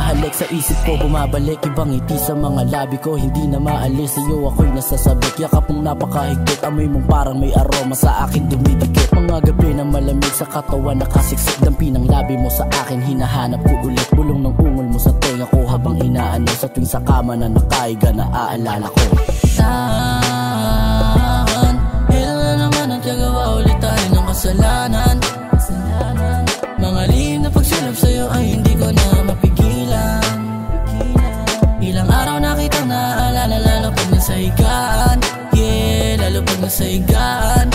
halik sa isip ko, bumabalik ibang ngiti sa mga labi ko. Hindi na maalis, sa'yo ako'y nasasabik. Yakap mong napakahigpit, amoy mong parang may aroma sa akin dumidikit. Mga gabi na malamig sa katawan nakasiksik, dampi ng labi mo sa akin hinahanap ko ulit. Bulong ng ungol mo sa tenga ko habang inaano, sa tuwing sa kama na nakaiga naaalala ko. Tahan, ilan na naman ang gagawa ulit tayo ng kasalanan. Mga lihim na pagsulap sa'yo ay hindi ko na mapigilan. Ilang araw na kitang naaalala, lalo pag nasa higaan. Yeah, lalo pag nasa higaan.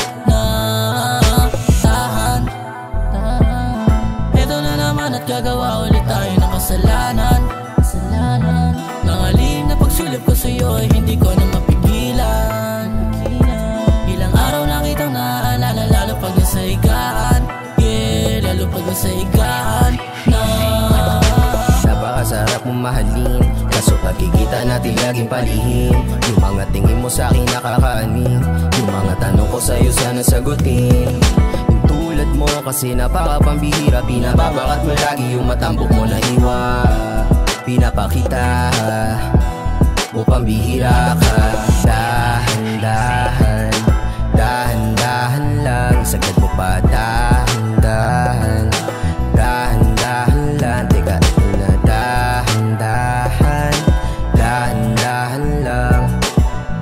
Tahan, eto na naman at gagawa ulit tayo ng kasalanan. Mga lihim na pagsulap ko sa'yo ay hindi ko na mapigilan. Ilang araw na kitang naaalala, lalo pag nasa higaan. Yeah, lalo pag nasa higaan na. Napakasarap mong mahalin, kaso pagkikita natin laging palihim. Yung mga tingin mo sa'kin nakakaanin, yung mga tanong ko sa'yo sana sagutin. Yung tulad mo kasi napakapambihira, pinababakat mo lagi yung matambok mo na iwa. Pinapakita o pambihira ka. Dahan-dahan, dahan-dahan lang, sagad mo pa. Dahan-dahan, dahan-dahan lang, teka na. Dahan-dahan, dahan-dahan lang,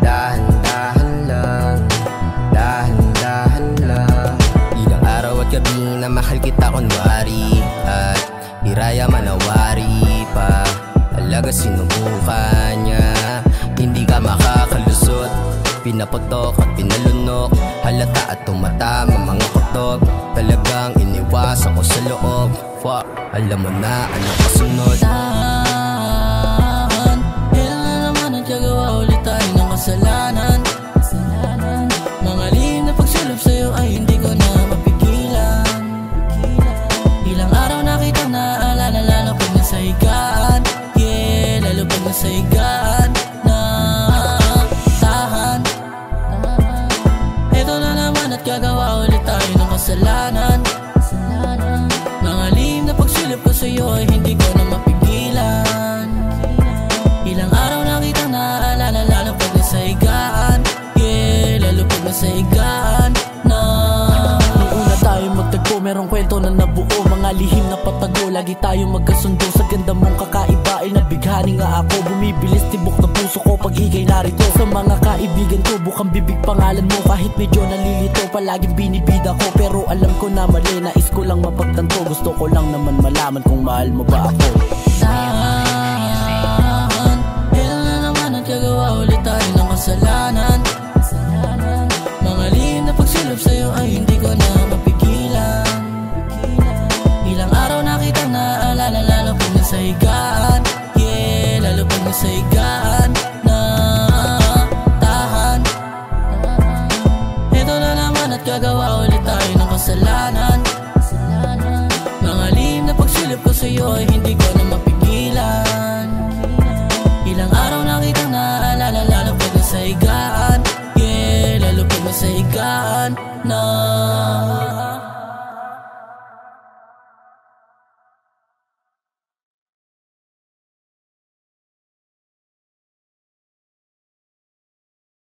dahan-dahan lang, dahan-dahan lang. Ilang araw at gabi na mahal kita kunwari, at hiraya manawari pa. Talaga sinubukan niya, hindi ka makakalusot. Pinaputok at pinalunok, halata at tumatama mga kutob. Talagang iniwas ako sa loob. Fuck, alam mo na anong kasunod. Tahan, ilan na naman ang gagawa ulit tayo ng kasalanan. Mga lihim na pagsulap sa'yo ay hindi ko na mapigilan. Ilang araw na kitang naaalala, lalo pag nasa higaan. Yeah, lalo pag nasa higaan na. Tahan, eto na naman at gagawa ulit tayo ng kasalanan. Mga lihim na pagsulap ko sa'yo ay hindi ko na mapigilan. Ilang araw na kitang naaalala, lalo pag nasa higaan. Yeah, lalo pag nasa higaan na. Nung una tayo magtagpo, merong kwento na nabuo. Mga lihim na patago, lagi tayo magkasundo. Sa ganda mong kakaiba ay nabighani nga ako. Bumibilis tibok na puso ko pag ika'y narito. Sa mga kaibigan ko, bukang bibig pangalan mo. Kahit medyo nalilito, palaging binibida ko. Pero alam ko na mali, nais ko lang mapagtanto. Gusto ko lang naman malaman kung mahal mo ba ako. Tahan, ilan na naman ang gagawa ulit tayo ng kasalanan. Mga lihim na pagsulap sa'yo ay hindi ko na mapigilan. Ilang araw na kitang naaalala, lalo pag nasa higaan. Yeah, lalo pag nasa higaan na. Tahan, eto na naman at gagawa ulit tayo ng kasalanan. Mga lihim na pagsulap ko sa'yo ay hindi ko na mapigilan. Ilang araw na kitang naaalala, lalo pag nasa higaan. Yeah, lalo pag nasa higaan na.